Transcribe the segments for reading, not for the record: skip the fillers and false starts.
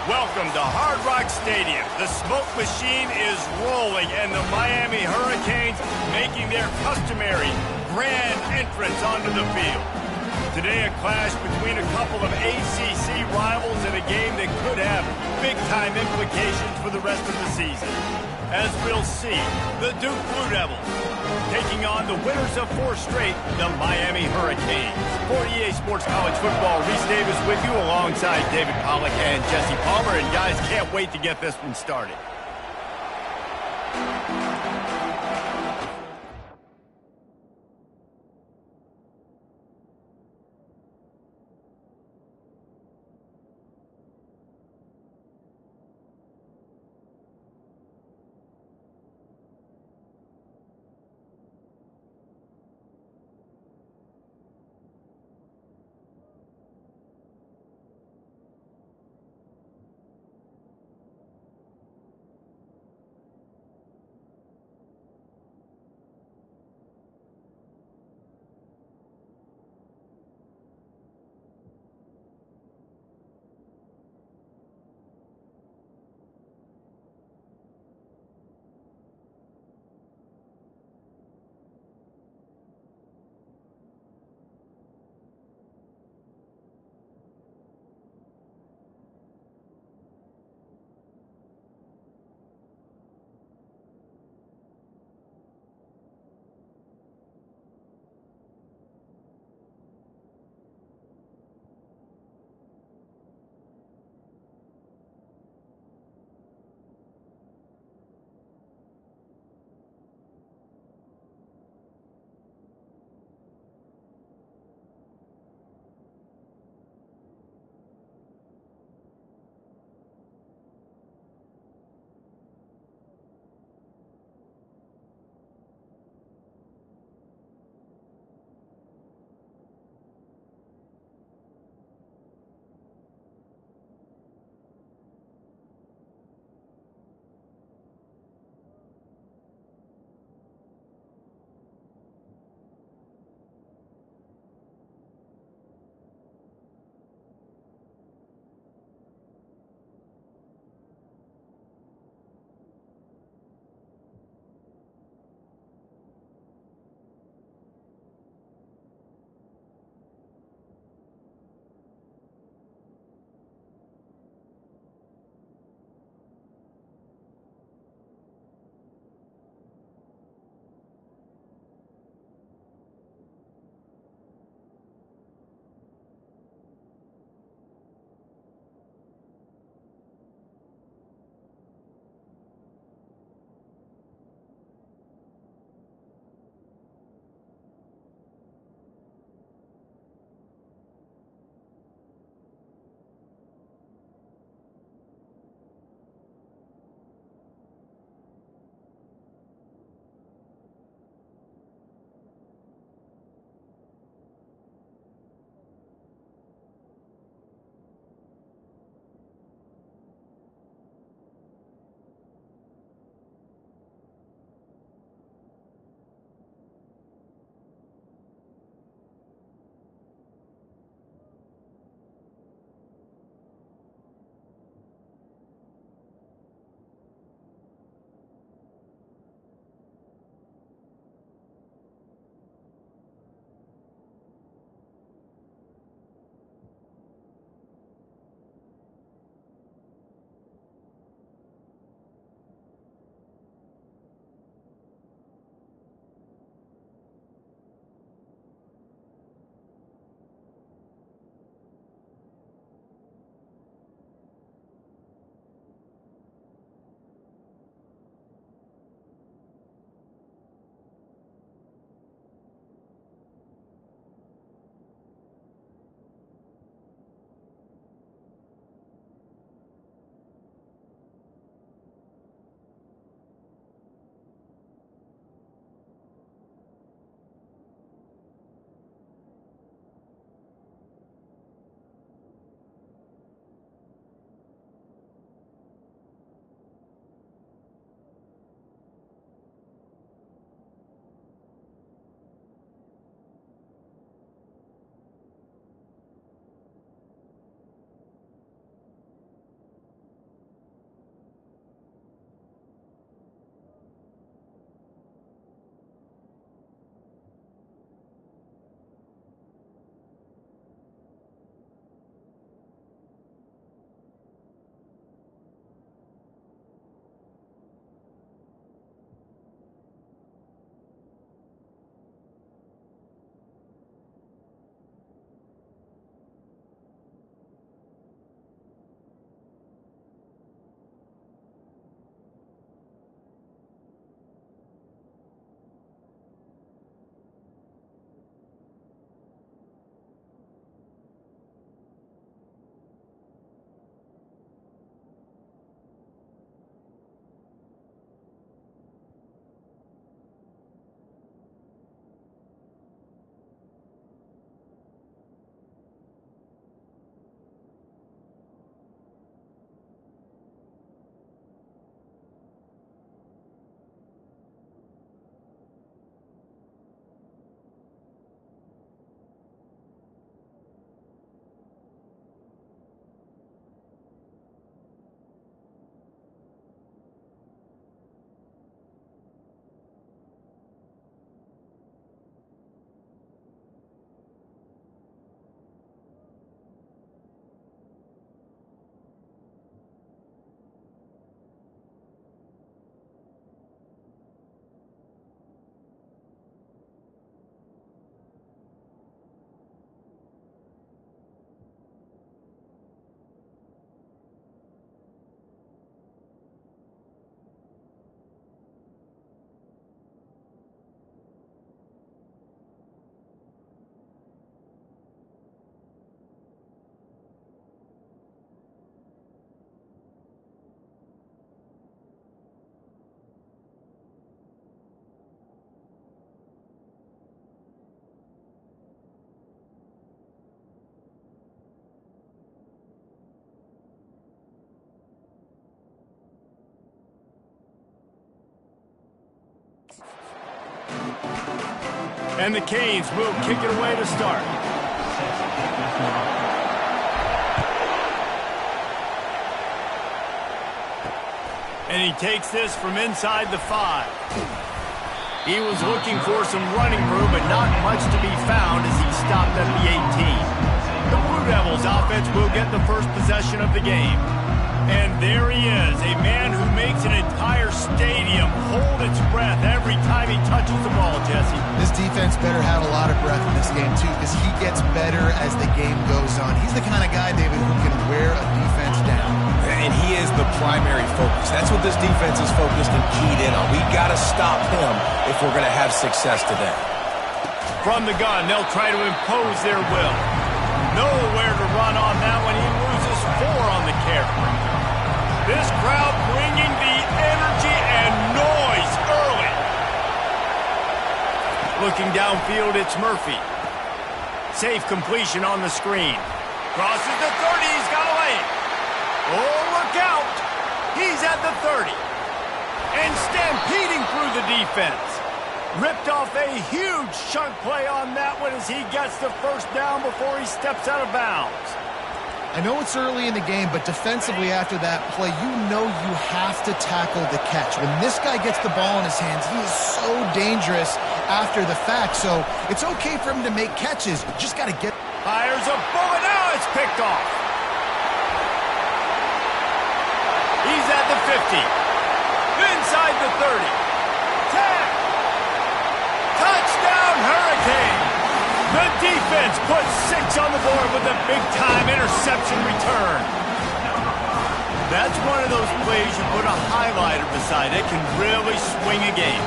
Welcome to Hard Rock Stadium. The smoke machine is rolling, and the Miami Hurricanes making their customary grand entrance onto the field. Today, a clash between a couple of ACC rivals in a game that could have big-time implications for the rest of the season. As we'll see, the Duke Blue Devils taking on the winners of 4 straight, the Miami Hurricanes. For EA Sports College Football, Reese Davis with you alongside David Pollack and Jesse Palmer. And guys, can't wait to get this one started. And the Canes will kick it away to start. And he takes this from inside the 5. He was looking for some running room, but not much to be found as he stopped at the 18. The Blue Devils offense will get the first possession of the game. And there he is, a man who makes an entire stadium hold its breath every time he touches the ball, Jesse. This defense better have a lot of breath in this game, too, because he gets better as the game goes on. He's the kind of guy, David, who can wear a defense down. And he is the primary focus. That's what this defense is focused and keyed in on. We've got to stop him if we're going to have success today. From the gun, they'll try to impose their will. Nowhere to run on that one. He loses 4 on the carry. This crowd bringing the energy and noise early. Looking downfield, it's Murphy. Safe completion on the screen. Crosses the 30, he's got a lane. Oh, look out! He's at the 30. And stampeding through the defense. Ripped off a huge chunk play on that one as he gets the first down before he steps out of bounds. I know it's early in the game, but defensively after that play, you know you have to tackle the catch. When this guy gets the ball in his hands, he is so dangerous after the fact. So it's okay for him to make catches. You just got to get... Fires a bullet. Now it's picked off. He's at the 50. Inside the 30. 10. Touchdown, Hurricane. The defense puts 6 on the board with a big-time interception return. That's one of those plays you put a highlighter beside. It can really swing a game.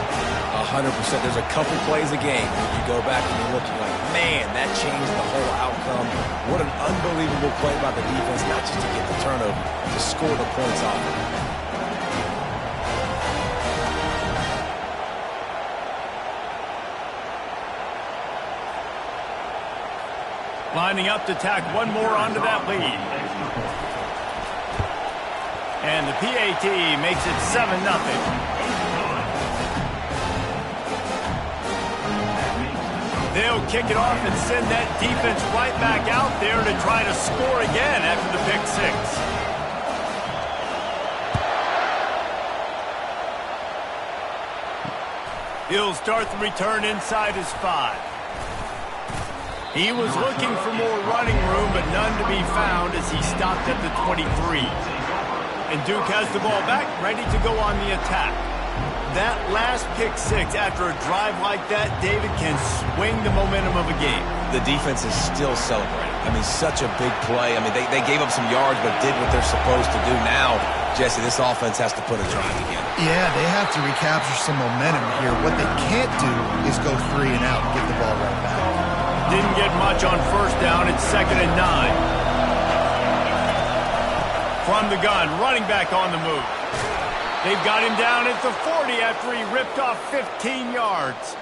100%. There's a couple plays a game where you go back and you look, you're like, man, that changed the whole outcome. What an unbelievable play by the defense, not just to get the turnover, to score the points off of it. Lining up to tack one more onto that lead. And the PAT makes it 7-0. They'll kick it off and send that defense right back out there to try to score again after the pick 6. He'll start the return inside his 5. He was looking for more running room, but none to be found as he stopped at the 23. And Duke has the ball back, ready to go on the attack. That last pick 6 after a drive like that, David, can swing the momentum of a game. The defense is still celebrating. I mean, such a big play. I mean, they gave up some yards, but did what they're supposed to do. Now, Jesse, this offense has to put a drive together. Yeah, they have to recapture some momentum here. What they can't do is go 3 and out and give the ball right back. Didn't get much on first down. It's 2nd and 9. From the gun, running back on the move. They've got him down at the 40 after he ripped off 15 yards.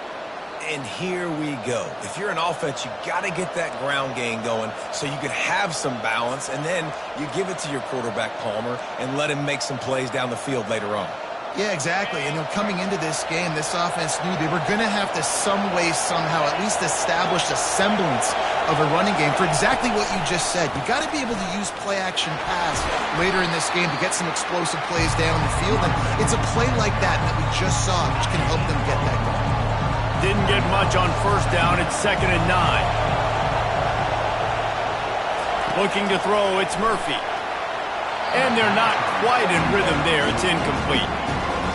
And here we go. If you're an offense, you got to get that ground game going so you can have some balance, and then you give it to your quarterback, Palmer, and let him make some plays down the field later on. Yeah, exactly. And coming into this game, this offense knew they were going to have to some way, somehow, at least establish a semblance of a running game for exactly what you just said. You got to be able to use play-action pass later in this game to get some explosive plays down the field. And it's a play like that we just saw, which can help them get that going. Didn't get much on first down. It's 2nd and 9. Looking to throw, it's Murphy. And they're not quite in rhythm there. It's incomplete.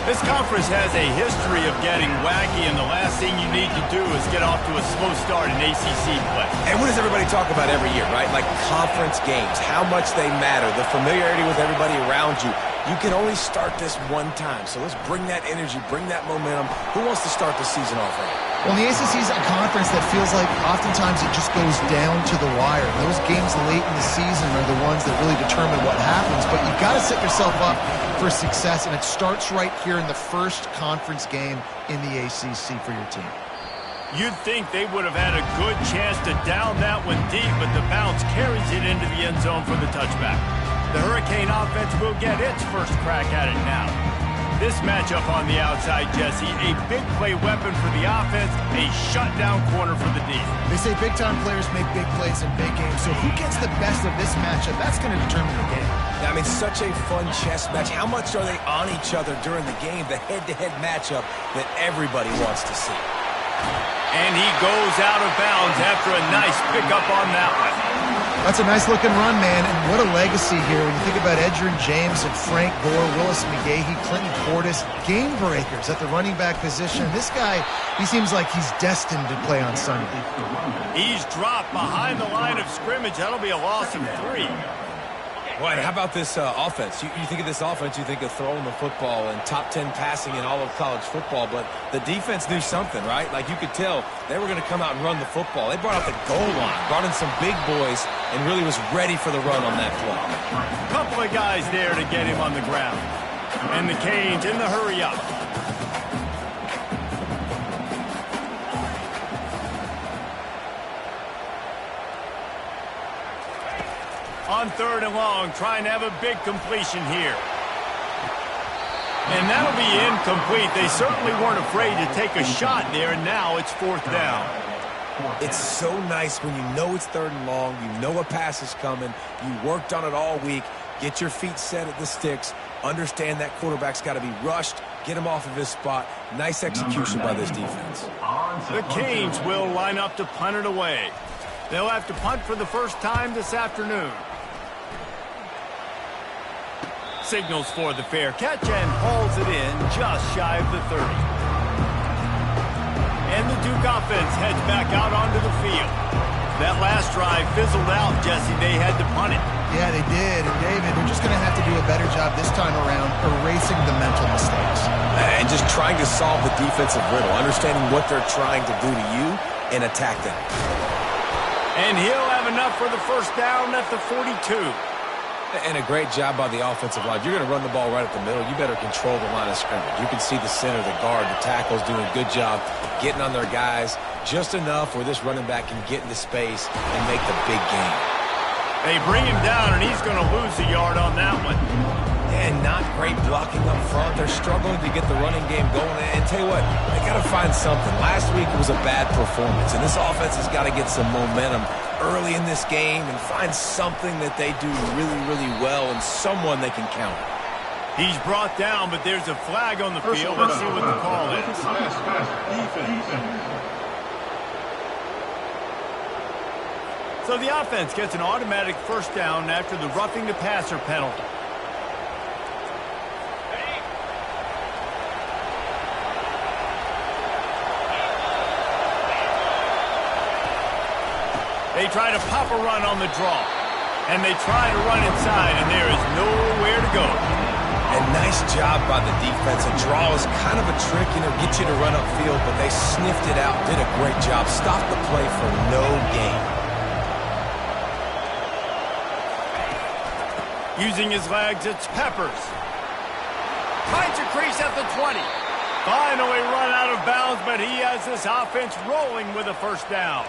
This conference has a history of getting wacky, and the last thing you need to do is get off to a slow start in ACC play. And what does everybody talk about every year, right? Like conference games, how much they matter, the familiarity with everybody around you. You can only start this one time, so let's bring that energy, bring that momentum. Who wants to start the season off right? Well, the ACC is a conference that feels like oftentimes it just goes down to the wire. Those games late in the season are the ones that really determine what happens, but you've got to set yourself up for success, and it starts right here in the first conference game in the ACC for your team. You'd think they would have had a good chance to down that one deep, but the bounce carries it into the end zone for the touchback. The Hurricane offense will get its first crack at it now. This matchup on the outside, Jesse, a big play weapon for the offense, a shutdown corner for the defense. They say big-time players make big plays in big games, so who gets the best of this matchup, that's going to determine the game. I mean, such a fun chess match. How much are they on each other during the game, the head-to-head matchup that everybody wants to see? And he goes out of bounds after a nice pickup on that one. That's a nice-looking run, man, and what a legacy here. When you think about Edgerrin James and Frank Gore, Willis McGahee, Clinton Portis, game breakers at the running back position. This guy, he seems like he's destined to play on Sunday. He's dropped behind the line of scrimmage. That'll be a loss of 3. Well, how about this offense? You think of this offense, you think of throwing the football and top 10 passing in all of college football, but the defense knew something, right? Like you could tell they were going to come out and run the football. They brought out the goal line, brought in some big boys, and really was ready for the run on that play. Couple of guys there to get him on the ground. And the Canes in the hurry up. On 3rd and long, trying to have a big completion here. And that'll be incomplete. They certainly weren't afraid to take a shot there, and now it's 4th down. It's so nice when you know it's 3rd and long, you know a pass is coming, you worked on it all week, get your feet set at the sticks, understand that quarterback's got to be rushed, get him off of his spot. Nice execution by this defense. The Canes will line up to punt it away. They'll have to punt for the first time this afternoon. Signals for the fair catch and hauls it in just shy of the 30. And the Duke offense heads back out onto the field. That last drive fizzled out, Jesse. They had to punt it. Yeah, they did. And David, they're just going to have to do a better job this time around erasing the mental mistakes. And just trying to solve the defensive riddle, understanding what they're trying to do to you and attack them. And he'll have enough for the first down at the 42. And a great job by the offensive line. If you're going to run the ball right at the middle, you better control the line of scrimmage. You can see the center, the guard, the tackles doing a good job getting on their guys just enough where this running back can get into space and make the big game. They bring him down, and he's going to lose a yard on that one. And not great blocking up front. They're struggling to get the running game going. And tell you what, they got to find something. Last week it was a bad performance, and this offense has got to get some momentum early in this game and find something that they do really, really well and someone they can count. He's brought down, but there's a flag on the field. Let's see what the call is. So the offense gets an automatic first down after the roughing the passer penalty. They try to pop a run on the draw. And they try to run inside, and there is nowhere to go. And nice job by the defense. A draw is kind of a trick, get you to run upfield, but they sniffed it out, did a great job. Stopped the play for no gain. Using his legs, it's Peppers. Finds a crease at the 20. Finally run out of bounds, but he has this offense rolling with a first down.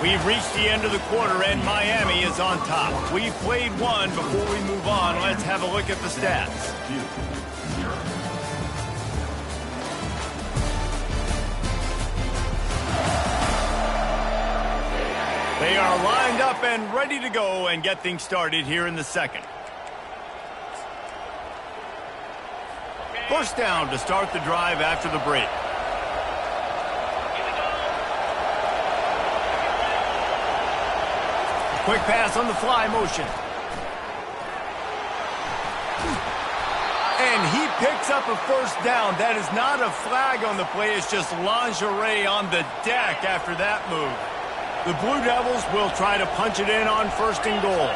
We've reached the end of the quarter, and Miami is on top. We've played one. Before we move on, let's have a look at the stats. They are lined up and ready to go and get things started here in the second. First down to start the drive after the break. Quick pass on the fly motion. And he picks up a first down. That is not a flag on the play. It's just lingerie on the deck after that move. The Blue Devils will try to punch it in on 1st and goal.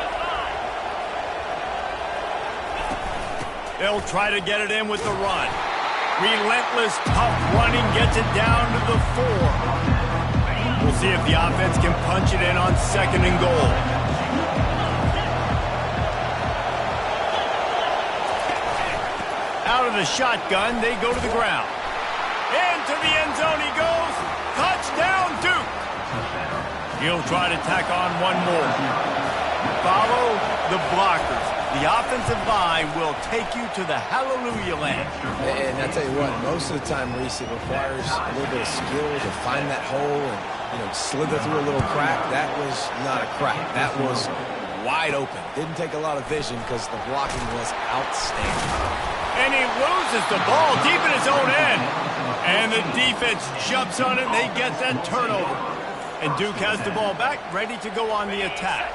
They'll try to get it in with the run. Relentless, tough running gets it down to the 4. We'll see if the offense can punch it in on 2nd and goal. Out of of the shotgun, they go to the ground. Into the end zone he goes. Touchdown, Duke. He'll try to tack on one more. Follow the blockers. The offensive line will take you to the hallelujah land. And I tell you what, most of the time, Reese, it requires a little bit of skill to find that hole and slither through a little crack. That was not a crack. That was wide open. Didn't take a lot of vision because the blocking was outstanding. And he loses the ball deep in his own end. And the defense jumps on it, and they get that turnover. And Duke has the ball back, ready to go on the attack.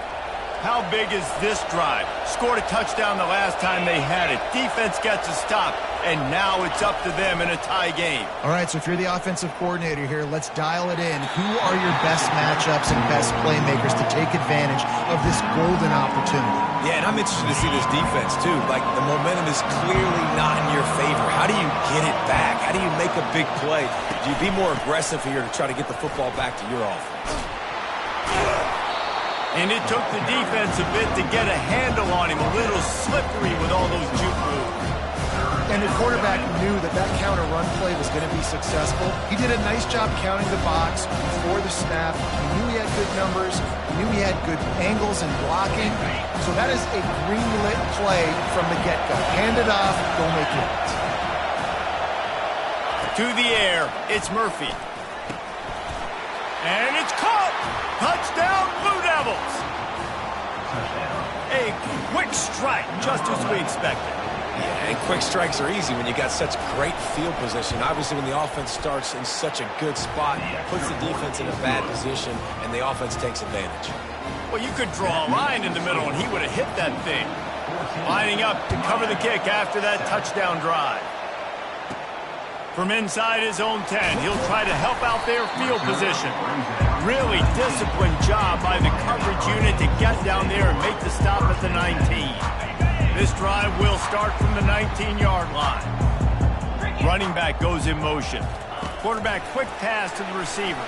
How big is this drive? Scored a touchdown the last time they had it. Defense gets a stop, and now it's up to them in a tie game. All right, so if you're the offensive coordinator here, let's dial it in. Who are your best matchups and best playmakers to take advantage of this golden opportunity? Yeah, and I'm interested to see this defense, too. Like, the momentum is clearly not in your favor. How do you get it back? How do you make a big play? Do you be more aggressive here to try to get the football back to your offense? And it took the defense a bit to get a handle on him. A little slippery with all those juke moves. And the quarterback knew that that counter run play was going to be successful. He did a nice job counting the box before the snap. He knew he had good numbers. He knew he had good angles and blocking. So that is a green-lit play from the get-go. Hand it off, go make it. To the air, it's Murphy. And it's caught! Touchdown, Blue Devils! A quick strike, just as we expected. Yeah, and quick strikes are easy when you got such great field position. Obviously, when the offense starts in such a good spot, it puts the defense in a bad position, and the offense takes advantage. Well, you could draw a line in the middle, and he would have hit that thing. Lining up to cover the kick after that touchdown drive. From inside his own 10, he'll try to help out their field position. Really disciplined job by the coverage unit to get down there and make the stop at the 19. This drive will start from the 19-yard line. Running back goes in motion. Quarterback quick pass to the receiver.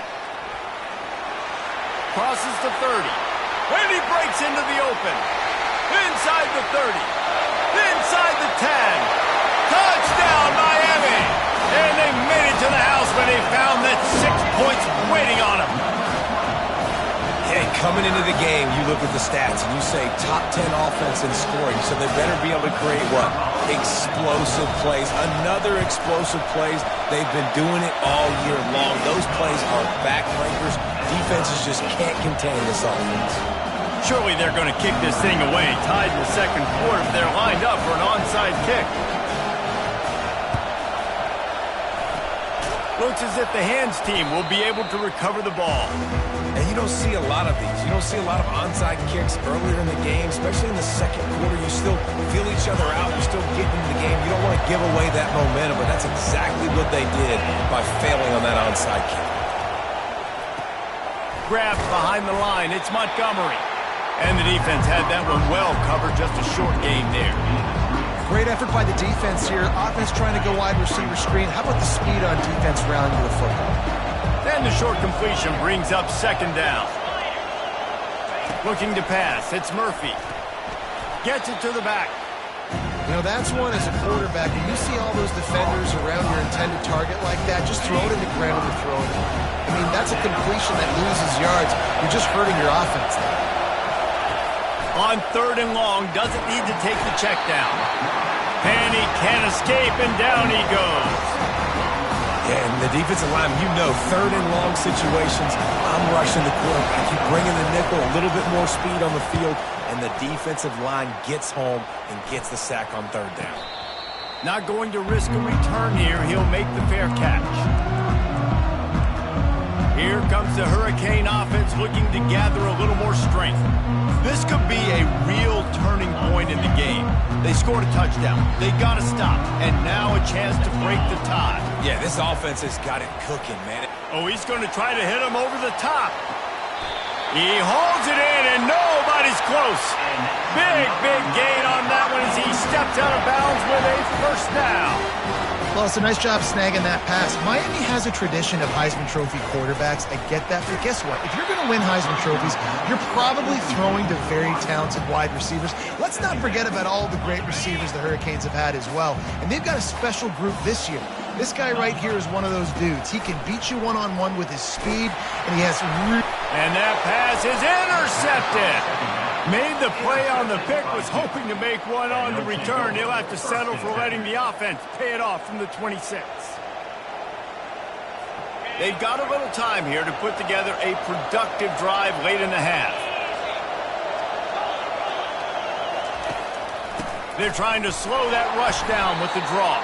Crosses the 30. And he breaks into the open. Inside the 30. Inside the 10. Touchdown, Miami! And they made it to the house when they found that 6 points waiting on them. Hey, coming into the game, you look at the stats and you say top 10 offense in scoring, so they better be able to create what? Explosive plays. Another explosive plays. They've been doing it all year long. Those plays are backbreakers. Defenses just can't contain this offense. Surely they're going to kick this thing away. Tied in the second quarter, they're lined up for an onside kick. Looks as if the hands team will be able to recover the ball. And you don't see a lot of these. You don't see a lot of onside kicks earlier in the game, especially in the second quarter. You still feel each other out. You're still getting into the game. You don't want to give away that momentum, but that's exactly what they did by failing on that onside kick. Grabbed behind the line. It's Montgomery. And the defense had that one well covered. Just a short game there. Great effort by the defense here. Offense trying to go wide receiver screen. How about the speed on defense rallying to the football? And the short completion brings up second down. Looking to pass. It's Murphy. Gets it to the back. You know, that's one as a quarterback. When you see all those defenders around your intended target like that, just throw it in the ground and throw it. I mean, that's a completion that loses yards. You're just hurting your offense there. On third and long, doesn't need to take the check down. And he can't escape, and down he goes. Yeah, and the defensive line, you know, third and long situations, I'm rushing the quarterback. You bring in the nickel, a little bit more speed on the field, and the defensive line gets home and gets the sack on third down. Not going to risk a return here. He'll make the fair catch. Here comes the Hurricane offense looking to gather a little more strength. This could be a real turning point in the game. They scored a touchdown. They got to stop. And now a chance to break the tie. Yeah, this offense has got it cooking, man. Oh, he's going to try to hit him over the top. He holds it in, and nobody's close. Big gain on that one as he steps out of bounds with a first down. Well, it's a nice job snagging that pass. Miami has a tradition of Heisman Trophy quarterbacks. I get that, but guess what? If you're going to win Heisman Trophies, you're probably throwing to very talented wide receivers. Let's not forget about all the great receivers the Hurricanes have had as well. And they've got a special group this year. This guy right here is one of those dudes. He can beat you one-on-one with his speed, and he has... And that pass is intercepted. Made the play on the pick, was hoping to make one on the return. He'll have to settle for letting the offense pay it off from the 26. They've got a little time here to put together a productive drive late in the half. They're trying to slow that rush down with the draw.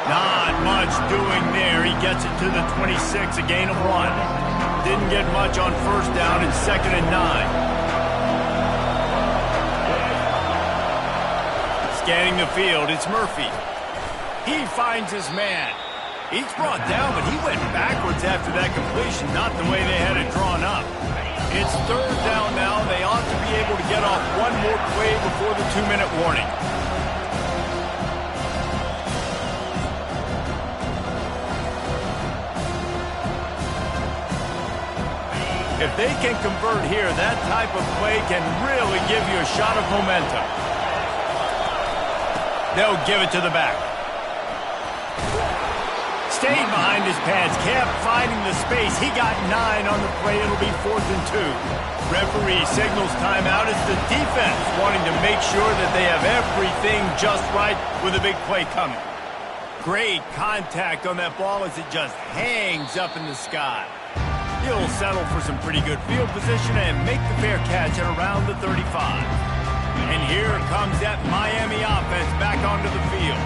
Not much doing there. He gets it to the 26, a gain of 1. Didn't get much on first down and 2nd and 9. Scanning the field, it's Murphy. He finds his man. He's brought down, but he went backwards after that completion, not the way they had it drawn up. It's 3rd down now. They ought to be able to get off one more play before the 2-minute warning. If they can convert here, that type of play can really give you a shot of momentum. They'll give it to the back. Stayed behind his pads, kept finding the space. He got 9 on the play. It'll be 4th and 2. Referee signals timeout. It's the defense wanting to make sure that they have everything just right with a big play coming. Great contact on that ball as it just hangs up in the sky. He'll settle for some pretty good field position and make the fair catch at around the 35. And here comes that Miami offense back onto the field.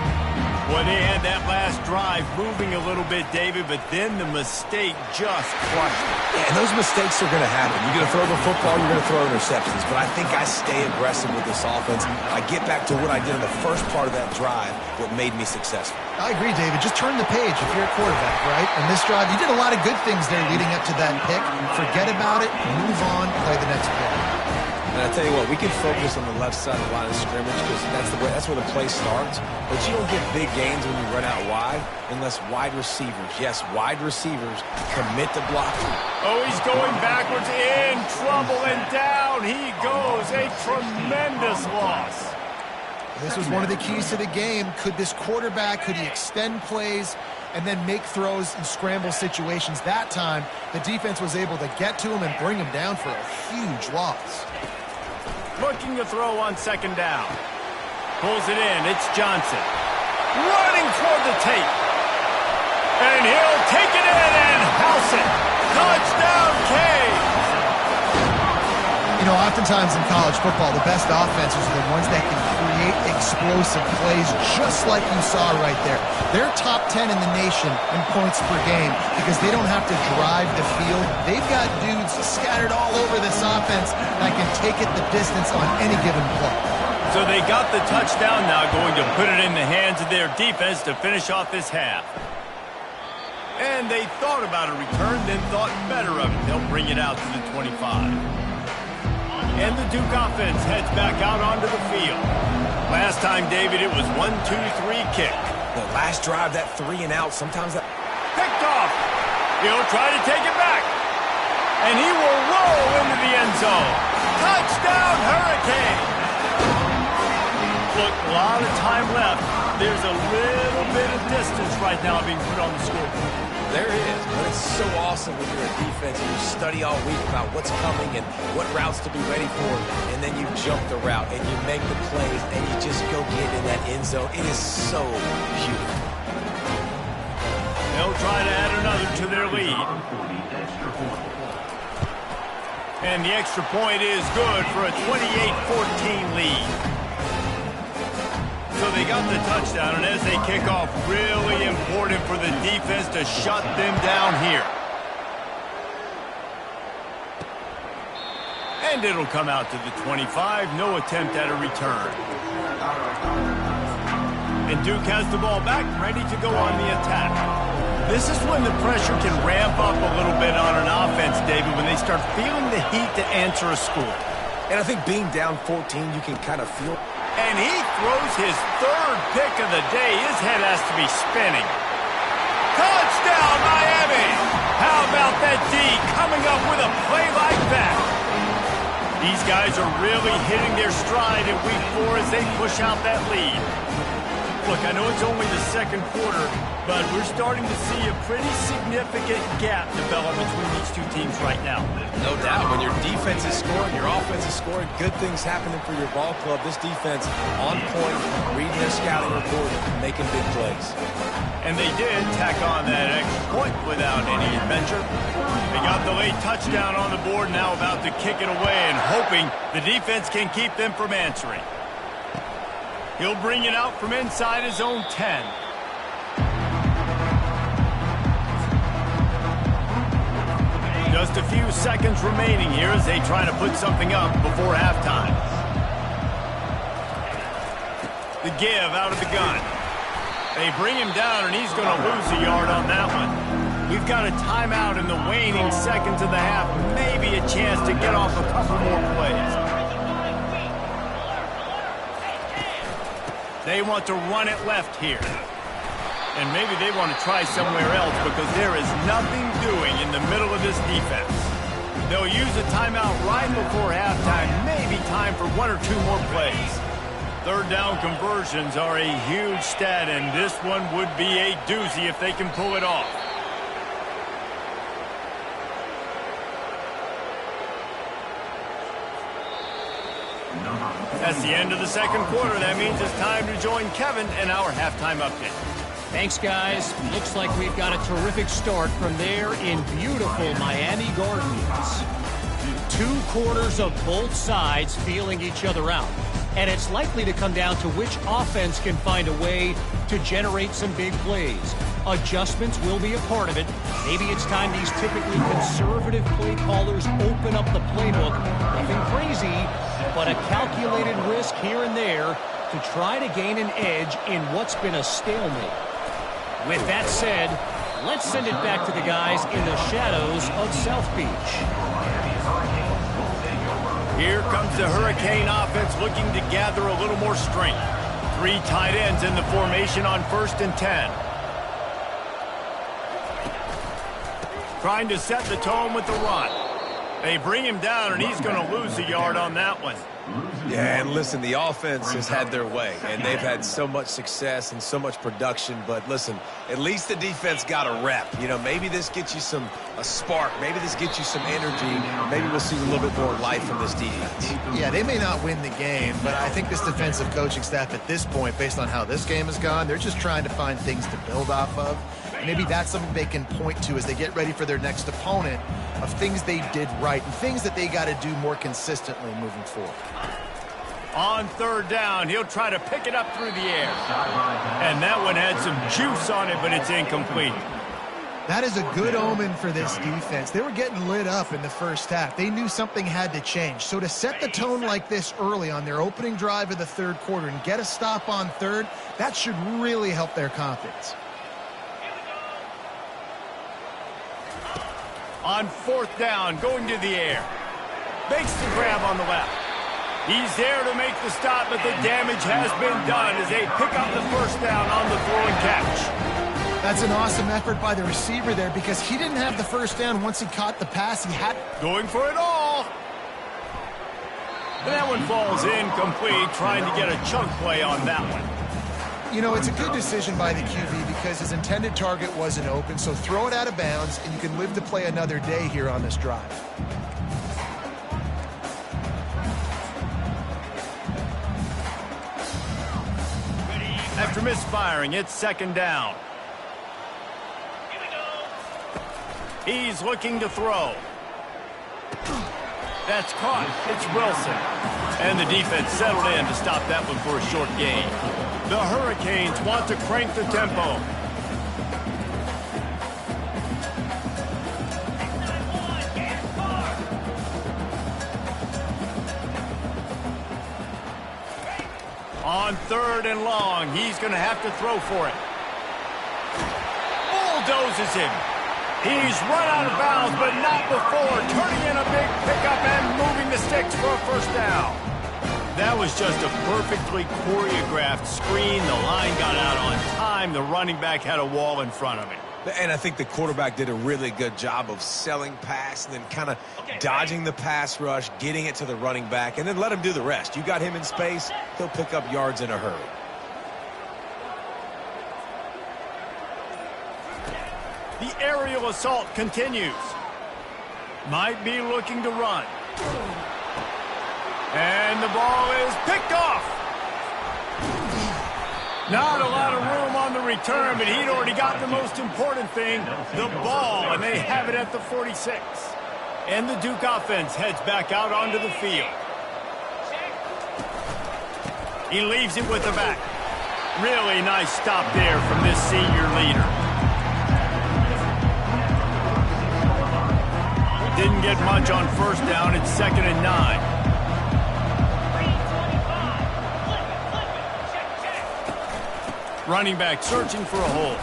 Well, they had that last drive moving a little bit, David, but then the mistake just crushed it. Yeah, and those mistakes are going to happen. You're going to throw the football, you're going to throw interceptions. But I think I stay aggressive with this offense. I get back to what I did in the first part of that drive, what made me successful. I agree, David. Just turn the page if you're a quarterback, right? And this drive, you did a lot of good things there leading up to that pick. Forget about it, move on, play the next play. And I tell you what, we can focus on the left side of the line of scrimmage because that's where the play starts. But you don't get big gains when you run out wide unless wide receivers, yes, wide receivers commit to blocking. Oh, he's going backwards, in trouble, and down he goes. A tremendous loss. This was one of the keys to the game. Could this quarterback, could he extend plays and then make throws in scramble situations? That time, the defense was able to get to him and bring him down for a huge loss. Looking to throw on 2nd down. Pulls it in. It's Johnson. Running toward the tape. And he'll take it in and house it. Touchdown, Canes! You know, oftentimes in college football, the best offenses are the ones that can create explosive plays just like you saw right there. They're top 10 in the nation in points per game because they don't have to drive the field. They've got dudes scattered all over this offense that can take it the distance on any given play. So they got the touchdown now, going to put it in the hands of their defense to finish off this half. And they thought about a return, then thought better of it. They'll bring it out to the 25. And the Duke offense heads back out onto the field. Last time, David, it was 1-2-3 kick. The last drive, that 3 and out, sometimes that... Picked off. He'll try to take it back. And he will roll into the end zone. Touchdown, Hurricane. Look, a lot of time left. There's a little bit of distance right now being put on the scoreboard. There is, but it's so awesome when you're a defense and you study all week about what's coming and what routes to be ready for, and then you jump the route and you make the plays and you just go get in that end zone. It is so beautiful. They'll try to add another to their lead. And the extra point is good for a 28-14 lead. So they got the touchdown, and as they kick off, really important for the defense to shut them down here. And it'll come out to the 25. No attempt at a return. And Duke has the ball back, ready to go on the attack. This is when the pressure can ramp up a little bit on an offense, David, when they start feeling the heat to answer a score. And I think being down 14, you can kind of feel... And he throws his third pick of the day. His head has to be spinning. Touchdown, Miami! How about that D coming up with a play like that? These guys are really hitting their stride in week 4 as they push out that lead. Look, I know it's only the second quarter, but we're starting to see a pretty significant gap develop between these two teams right now. No doubt. When your defense is scoring, your offense is scoring, good things happening for your ball club. This defense on point, reading their scouting report, making big plays. And they did tack on that extra point without any adventure. They got the late touchdown on the board, now about to kick it away and hoping the defense can keep them from answering. He'll bring it out from inside his own 10. Just a few seconds remaining here as they try to put something up before halftime. The give out of the gun. They bring him down, and he's going to lose a yard on that one. We've got a timeout in the waning seconds of the half. Maybe a chance to get off a couple more plays. They want to run it left here. And maybe they want to try somewhere else because there is nothing doing in the middle of this defense. They'll use a timeout right before halftime. Maybe time for 1 or 2 more plays. Third down conversions are a huge stat, and this one would be a doozy if they can pull it off. That's the end of the second quarter. That means it's time to join Kevin in our halftime update. Thanks, guys. Looks like we've got a terrific start from there in beautiful Miami Gardens. 2 quarters of both sides feeling each other out. And it's likely to come down to which offense can find a way to generate some big plays. Adjustments will be a part of it. Maybe it's time these typically conservative play callers open up the playbook. Nothing crazy, but a calculated risk here and there to try to gain an edge in what's been a stalemate. With that said, let's send it back to the guys in the shadows of South Beach. Here comes the Hurricane offense looking to gather a little more strength. 3 tight ends in the formation on 1st and 10. Trying to set the tone with the run. They bring him down, and he's going to lose a yard on that one. Yeah, and listen, the offense has had their way, and they've had so much success and so much production. But listen, at least the defense got a rep. You know, maybe this gets you a spark. Maybe this gets you some energy. Maybe we'll see a little bit more life from this defense. Yeah, they may not win the game, but I think this defensive coaching staff at this point, based on how this game has gone, they're just trying to find things to build off of. Maybe that's something they can point to as they get ready for their next opponent of things they did right and things that they got to do more consistently moving forward. On 3rd down, he'll try to pick it up through the air. And that one had some juice on it, but it's incomplete. That is a good omen for this defense. They were getting lit up in the first half. They knew something had to change. So to set the tone like this early on their opening drive of the 3rd quarter and get a stop on 3rd, that should really help their confidence. On 4th down, going to the air. Makes the grab on the left. He's there to make the stop, but the damage has been done as they pick up the 1st down on the throw and catch. That's an awesome effort by the receiver there because he didn't have the 1st down once he caught the pass. He had going for it all. And that one falls incomplete, trying to get a chunk play on that one. You know, it's a good decision by the QB because his intended target wasn't open, so throw it out of bounds, and you can live to play another day here on this drive. After misfiring, it's 2nd down. He's looking to throw. That's caught. It's Wilson. And the defense settled in to stop that one for a short gain. The Hurricanes want to crank the tempo. On 3rd and long, he's going to have to throw for it. Bulldozes him. He's run out of bounds, but not before turning in a big pickup and moving the sticks for a 1st down. That was just a perfectly choreographed screen. The line got out on time. The running back had a wall in front of him. And I think the quarterback did a really good job of selling pass and then kind of dodging the pass rush, getting it to the running back, and then let him do the rest. You got him in space, he'll pick up yards in a hurry. The aerial assault continues. Might be looking to run. And the ball is picked off. Not a lot of room on the return, but he'd already got the most important thing, the ball, and they have it at the 46. And the Duke offense heads back out onto the field. He leaves it with the back. Really nice stop there from this senior leader. Didn't get much on first down. It's 2nd and 9. Running back searching for a hole.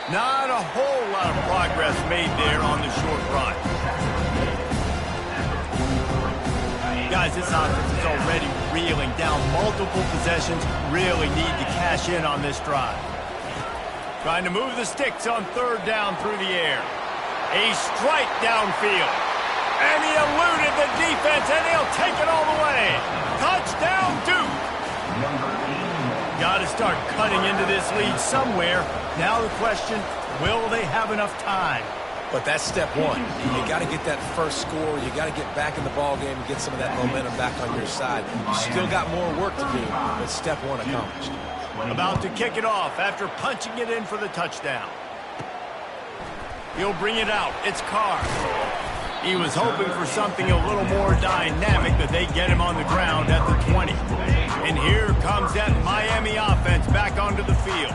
Not a whole lot of progress made there on the short run. Guys, this offense is already reeling down multiple possessions. Really need to cash in on this drive. Trying to move the sticks on 3rd down through the air. A strike downfield. And he eluded the defense, and he'll take it all the way. Touchdown, Duke. Got to start cutting into this lead somewhere. Now the question, will they have enough time? But that's step one. You got to get that first score. You got to get back in the ball game and get some of that momentum back on your side. You still got more work to do, but step one accomplished. About to kick it off after punching it in for the touchdown. He'll bring it out. It's Carr. He was hoping for something a little more dynamic, but they get him on the ground at the 20. And here comes that Miami offense back onto the field.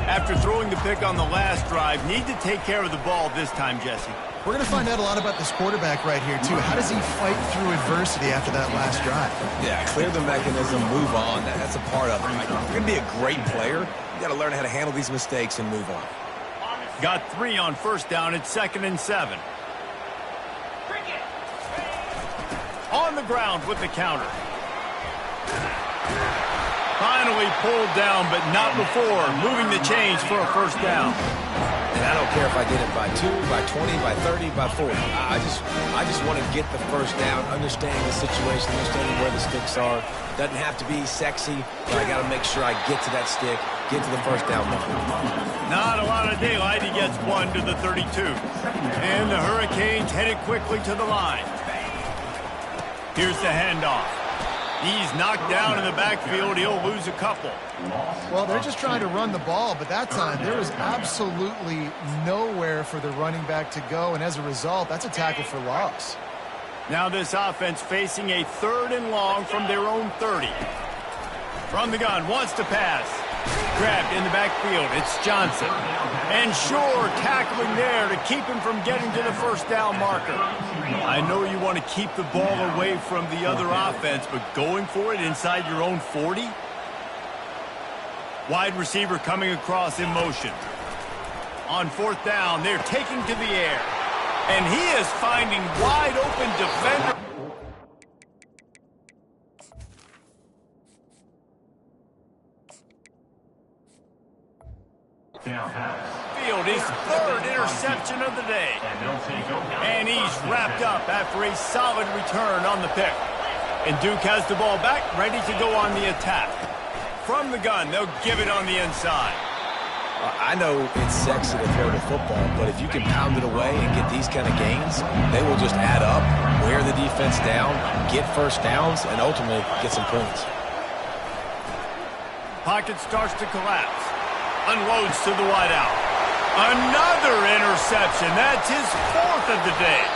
After throwing the pick on the last drive, need to take care of the ball this time, Jesse. We're going to find out a lot about this quarterback right here, too. How does he fight through adversity after that last drive? Yeah, clear the mechanism, move on. That's a part of it. Right? If you're going to be a great player, you got to learn how to handle these mistakes and move on. Got 3 on first down. It's 2nd and 7. On the ground with the counter. Finally pulled down, but not before. Moving the chains for a first down. And I don't care if I did it by 2, by 20, by 30, by 40. I just want to get the first down, understanding the situation, understanding where the sticks are. Doesn't have to be sexy, but I got to make sure I get to that stick, get to the first down mark. Not a lot of daylight. He gets 1 to the 32. And the Hurricanes headed quickly to the line. Here's the handoff. He's knocked down in the backfield. He'll lose a couple. Well, they're just trying to run the ball, but that time there was absolutely nowhere for the running back to go, and as a result, that's a tackle for loss. Now this offense facing a 3rd and long from their own 30. From the gun, wants to pass. Grabbed in the backfield. It's Johnson. And Shore tackling there to keep him from getting to the first down marker. I know you want to keep the ball away from the other offense, but going for it inside your own 40? Wide receiver coming across in motion. On 4th down, they're taking to the air. And he is finding wide open defender. Field, his 3rd interception of the day. And he's wrapped up after a solid return on the pick. And Duke has the ball back, ready to go on the attack. From the gun, they'll give it on the inside. I know it's sexy to throw the football, but if you can pound it away and get these kind of gains, they will just add up, wear the defense down, get first downs, and ultimately get some points. Pocket starts to collapse. Unloads to the wideout. Another interception. That's his 4th of the day.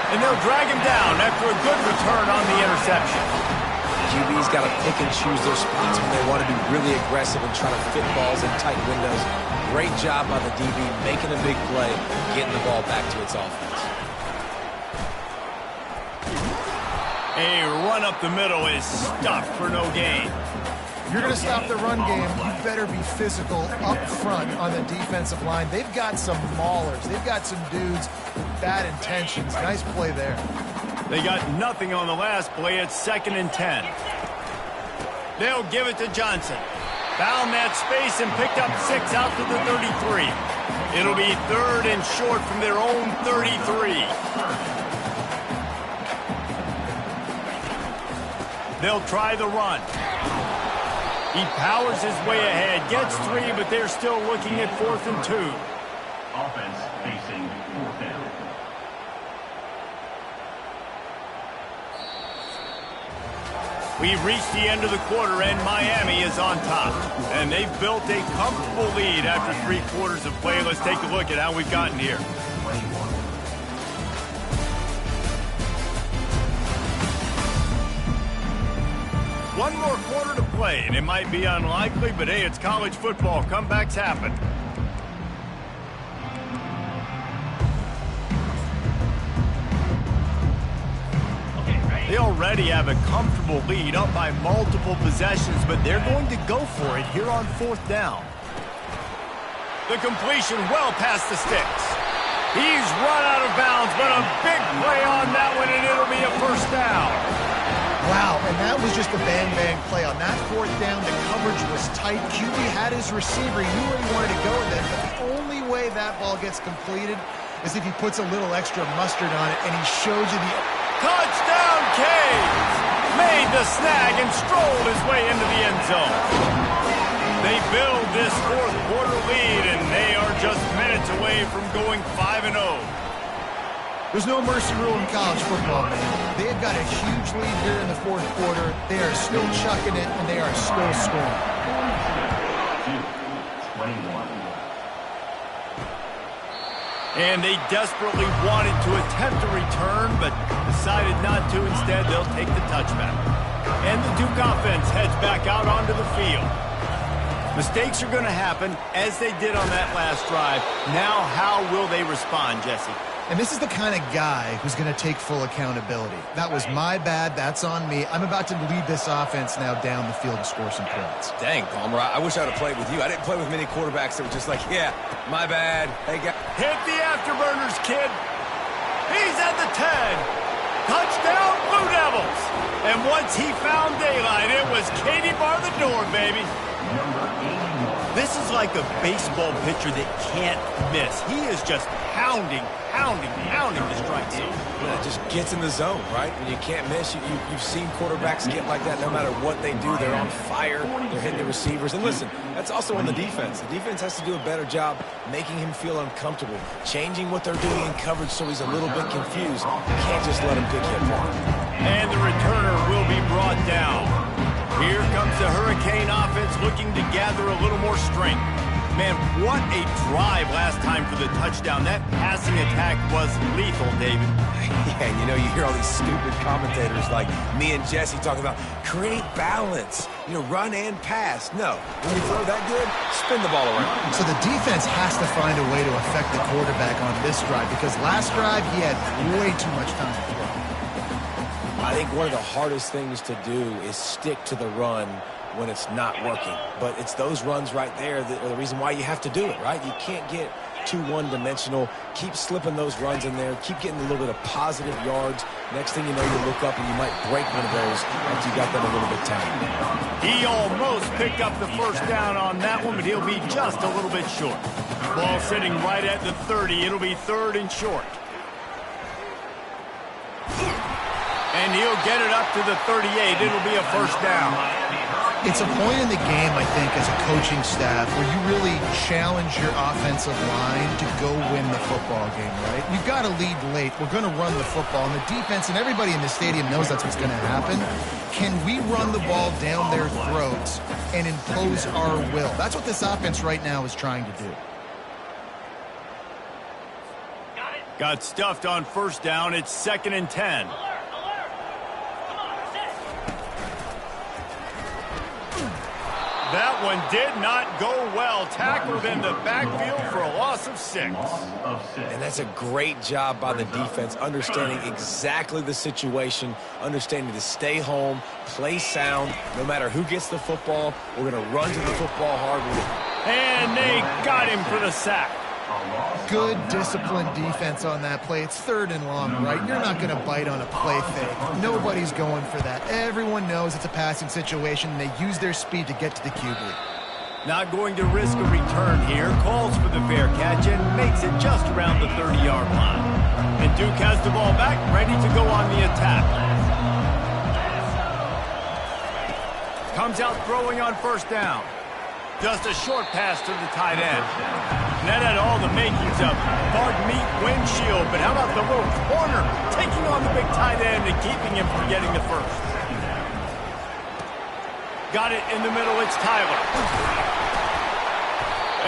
And they'll drag him down after a good return on the interception. QB's got to pick and choose their spots when they want to be really aggressive and try to fit balls in tight windows. Great job by the DB making a big play, getting the ball back to its offense. A run up the middle is stuffed for no gain. If you're going to stop the run game, you better be physical up front on the defensive line. They've got some maulers. They've got some dudes with bad intentions. Nice play there. They got nothing on the last play. It's 2nd and 10. They'll give it to Johnson. Found that space and picked up 6 out to the 33. It'll be 3rd and short from their own 33. They'll try the run. He powers his way ahead, gets 3, but they're still looking at 4th and 2. Offense facing 4th down. We've reached the end of the quarter, and Miami is on top. And they've built a comfortable lead after 3 quarters of play. Let's take a look at how we've gotten here. One more quarter to play, and it might be unlikely, but hey, it's college football. Comebacks happen. They already have a comfortable lead, up by multiple possessions, but they're going to go for it here on 4th down. The completion well past the sticks. He's run out of bounds, but a big play on that one, and it'll be a 1st down. Wow, and that was just a bang-bang play. On that 4th down, the coverage was tight. QB had his receiver. He knew where he wanted to go with it, but the only way that ball gets completed is if he puts a little extra mustard on it, and he shows you the... Touchdown, Canes! Made the snag and strolled his way into the end zone. They build this 4th quarter lead, and they are just minutes away from going 5-0. There's no mercy rule in college football, man. They've got a huge lead here in the 4th quarter. They are still chucking it, and they are still scoring. 21. And they desperately wanted to attempt a return, but decided not to. Instead, they'll take the touchback. And the Duke offense heads back out onto the field. Mistakes are going to happen, as they did on that last drive. Now, how will they respond, Jesse? And this is the kind of guy who's going to take full accountability. That was my bad. That's on me. I'm about to lead this offense now down the field and score some points. Dang, Palmer, I wish I would have played with you. I didn't play with many quarterbacks that were just like, yeah, my bad. Hey, guys. Hit the afterburners, kid. He's at the 10. Touchdown, Blue Devils. And once he found daylight, it was Katie bar the door, baby. This is like a baseball pitcher that can't miss. He is just pounding the strike zone. Yeah, it just gets in the zone, right? When you can't miss, you've seen quarterbacks get like that no matter what they do. They're on fire. They're hitting the receivers. And listen, that's also on the defense. The defense has to do a better job making him feel uncomfortable, changing what they're doing in coverage so he's a little bit confused. You can't just let him pick you apart. And the returner will be brought down. Here comes the Hurricane offense looking to gather a little more strength. Man, what a drive last time for the touchdown. That passing attack was lethal, David. Yeah, you know, you hear all these stupid commentators like me and Jesse talking about create balance, you know, run and pass. No, when you throw that good, spin the ball around. So the defense has to find a way to affect the quarterback on this drive because last drive he had way too much time to throw. I think one of the hardest things to do is stick to the run when it's not working. But it's those runs right there that are the reason why you have to do it, right? You can't get too one-dimensional. Keep slipping those runs in there. Keep getting a little bit of positive yards. Next thing you know, you look up and you might break one of those after you got them a little bit tight. He almost picked up the 1st down on that one, but he'll be just a little bit short. Ball sitting right at the 30. It'll be 3rd and short. And he'll get it up to the 38. It'll be a 1st down. It's a point in the game, I think, as a coaching staff where you really challenge your offensive line to go win the football game, right? We've got to lead late. We're going to run the football. And the defense and everybody in the stadium knows that's what's going to happen. Can we run the ball down their throats and impose our will? That's what this offense right now is trying to do. Got stuffed on 1st down. It's 2nd and 10. That one did not go well. Tackled in the backfield for a loss of 6. And that's a great job by the defense, understanding exactly the situation, understanding to stay home, play sound. No matter who gets the football, we're going to run to the football hard. And they got him for the sack. Good, disciplined defense on that play. It's 3rd and long, right? You're not going to bite on a play fake. Nobody's going for that. Everyone knows it's a passing situation, and they use their speed to get to the QB. Not going to risk a return here. Calls for the fair catch and makes it just around the 30-yard line. And Duke has the ball back, ready to go on the attack. Comes out throwing on 1st down. Just a short pass to the tight end. And that had all the makings of guard meet windshield, but how about the little corner taking on the big tight end and keeping him from getting the first? Got it in the middle, it's Tyler.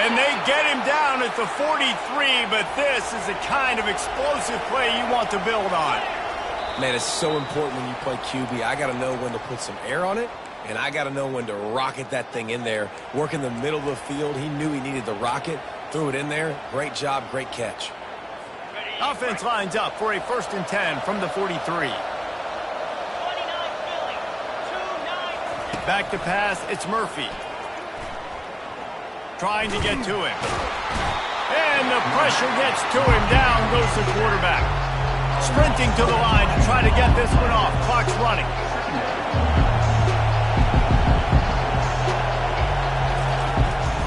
And they get him down at the 43, but this is the kind of explosive play you want to build on. Man, it's so important when you play QB. I got to know when to put some air on it, and I got to know when to rocket that thing in there. Work in the middle of the field. He knew he needed the rocket. Threw it in there. Great job, great catch. Offense lines up for a 1st and 10 from the 43. Back to pass, it's Murphy. Trying to get to him. And the pressure gets to him. Down goes the quarterback. Sprinting to the line to try to get this one off. Clock's running.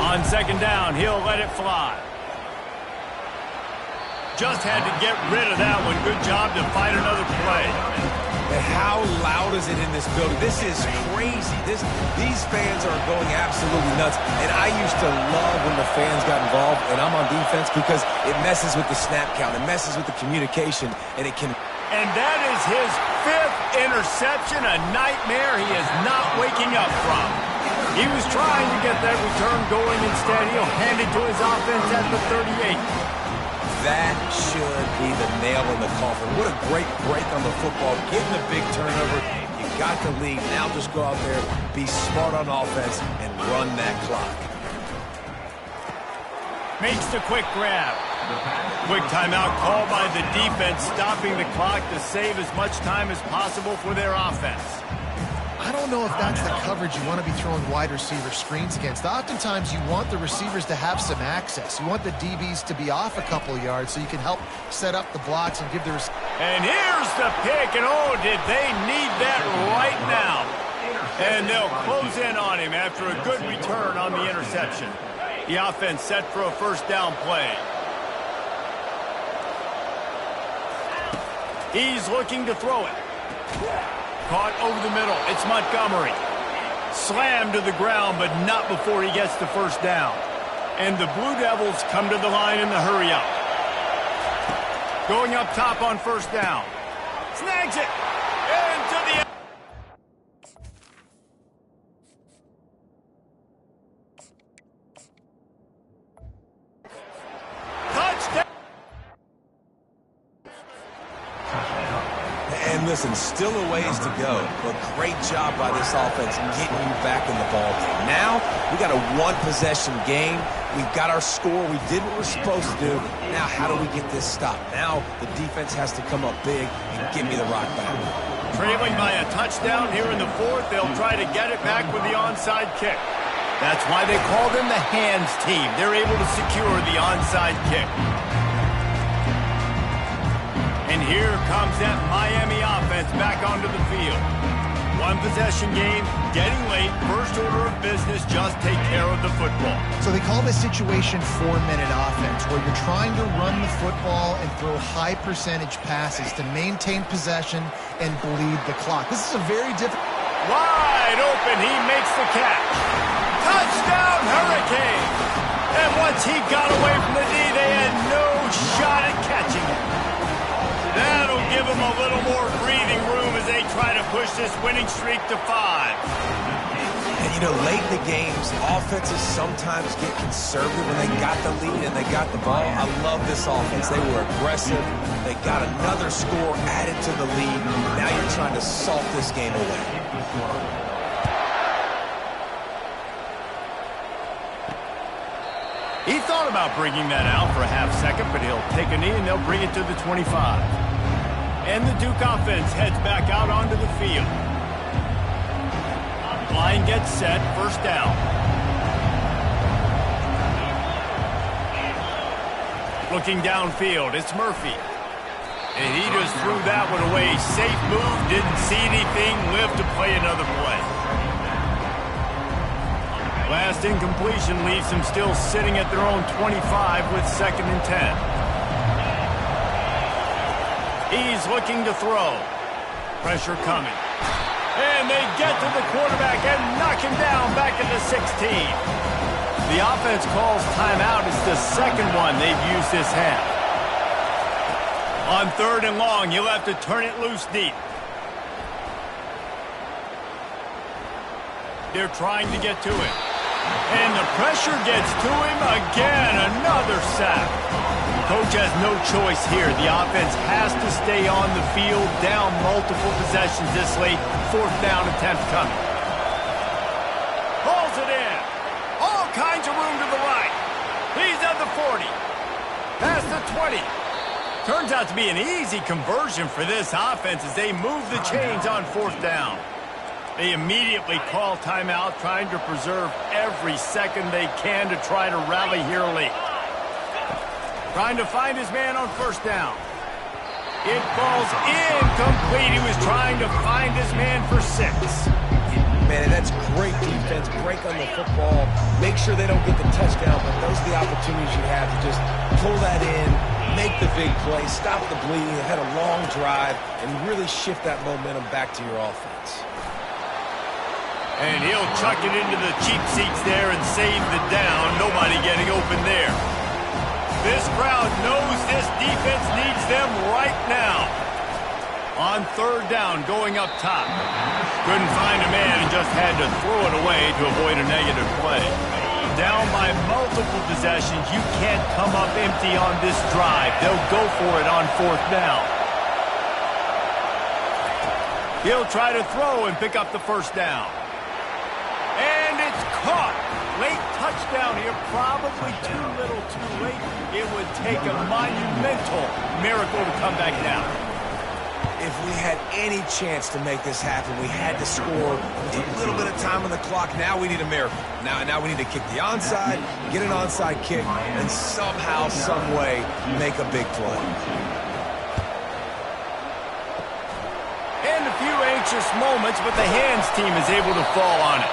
On 2nd down, he'll let it fly. Just had to get rid of that one. Good job to fight another play. And how loud is it in this building? This is crazy. These fans are going absolutely nuts. And I used to love when the fans got involved, and I'm on defense, because it messes with the snap count. It messes with the communication, and it can... And that is his 5th interception, a nightmare he is not waking up from. He was trying to get that return going. Instead, he'll hand it to his offense at the 38. That should be the nail in the coffin. What a great break on the football. Getting a big turnover. You got the lead. Now just go out there, be smart on offense, and run that clock. Makes the quick grab. Quick timeout called by the defense, stopping the clock to save as much time as possible for their offense. I don't know if that's the coverage you want to be throwing wide receiver screens against. Oftentimes, you want the receivers to have some access. You want the DBs to be off a couple yards so you can help set up the blocks and give the... And here's the pick, and oh, did they need that right now. And they'll close in on him after a good return on the interception. The offense set for a 1st down play. He's looking to throw it. Caught over the middle. It's Montgomery. Slammed to the ground, but not before he gets the 1st down. And the Blue Devils come to the line in the hurry-up. Going up top on 1st down. Snags it. Into the... Touchdown. And listen, still a ways to go, but great job by this offense getting you back in the ball game. Now, we got a 1-possession game. We've got our score. We did what we're supposed to do. Now, how do we get this stopped? Now, the defense has to come up big and give me the rock back. Trailing by a touchdown here in the 4th, they'll try to get it back with the onside kick. That's why they call them the hands team. They're able to secure the onside kick. And here comes that Miami offense back onto the field. 1-possession game, getting late, first order of business, just take care of the football. So they call this situation 4-minute offense, where you're trying to run the football and throw high-percentage passes to maintain possession and bleed the clock. This is a very different... Wide open, he makes the catch. Touchdown, Hurricane! And once he got away from the D, they had no shot at catching it. That'll give them a little more breathing room as they try to push this winning streak to 5. And, you know, late in the games, offenses sometimes get conservative when they got the lead and they got the ball. I love this offense. They were aggressive. They got another score added to the lead. Now you're trying to salt this game away. He thought about bringing that out for a half second, but he'll take a knee and they'll bring it to the 25. And the Duke offense heads back out onto the field. Line gets set, 1st down. Looking downfield, it's Murphy. And he just threw that one away. Safe move, didn't see anything, lived to play another play. Last incompletion leaves them still sitting at their own 25 with 2nd and 10. He's looking to throw. Pressure coming. And they get to the quarterback and knock him down back at the 16. The offense calls timeout. It's the second one they've used this half. On 3rd and long, you'll have to turn it loose deep. They're trying to get to it. And the pressure gets to him again. Another sack. Coach has no choice here. The offense has to stay on the field, down multiple possessions this late. 4th down attempt coming. Hauls it in. All kinds of room to the right. He's at the 40. Past the 20. Turns out to be an easy conversion for this offense as they move the chains on 4th down. They immediately call timeout, trying to preserve every second they can to try to rally here late. Trying to find his man on 1st down. It falls incomplete. He was trying to find his man for 6. Man, that's great defense. Break on the football. Make sure they don't get the touchdown, but those are the opportunities you have to just pull that in, make the big play, stop the bleeding, had a long drive, and really shift that momentum back to your offense. And he'll chuck it into the cheap seats there and save the down. Nobody getting open there. This crowd knows this defense needs them right now. On 3rd down, going up top. Couldn't find a man and just had to throw it away to avoid a negative play. Down by multiple possessions, you can't come up empty on this drive. They'll go for it on 4th down. He'll try to throw and pick up the 1st down. And it's caught. Late touchdown here, probably too little too late. It would take a monumental miracle to come back down. If we had any chance to make this happen, we had to score with a little bit of time on the clock. Now we need a miracle. Now we need to kick the onside, get an onside kick, and somehow, some way, make a big play. And a few anxious moments, but the hands team is able to fall on it.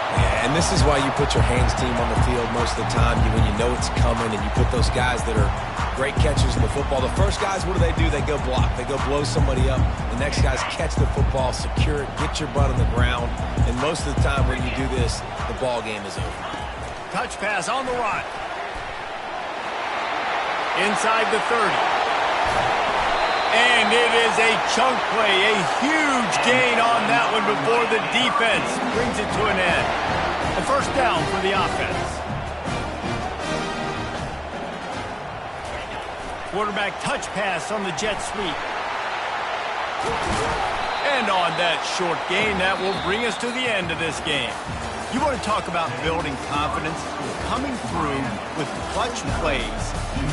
Yeah, and this is why you put your hands team on the field most of the time when you know it's coming, and you put those guys that are great catchers in the football. The first guys, what do? They go block. They go blow somebody up. The next guys catch the football, secure it, get your butt on the ground. And most of the time when you do this, the ball game is over. Touch pass on the run. Inside the 30. And it is a chunk play, a huge gain on that one before the defense brings it to an end. A 1st down for the offense. Quarterback touch pass on the jet sweep. And on that short gain, that will bring us to the end of this game. You want to talk about building confidence? Coming through with clutch plays,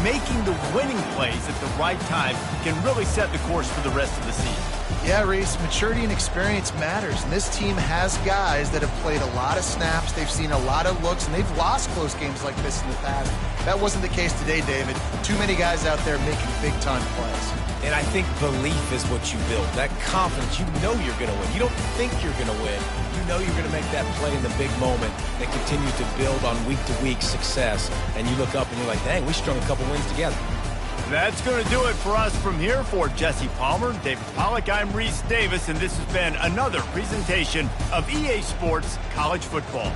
making the winning plays at the right time can really set the course for the rest of the season. Yeah, Reese, maturity and experience matters, and this team has guys that have played a lot of snaps, they've seen a lot of looks, and they've lost close games like this in the past. That wasn't the case today, David. Too many guys out there making big-time plays. And I think belief is what you build. That confidence, you know you're going to win. You don't think you're going to win. You know you're going to make that play in the big moment that continues to build on week-to-week success. And you look up and you're like, dang, we strung a couple wins together. That's going to do it for us from here. For Jesse Palmer, David Pollack, I'm Reese Davis, and this has been another presentation of EA Sports College Football.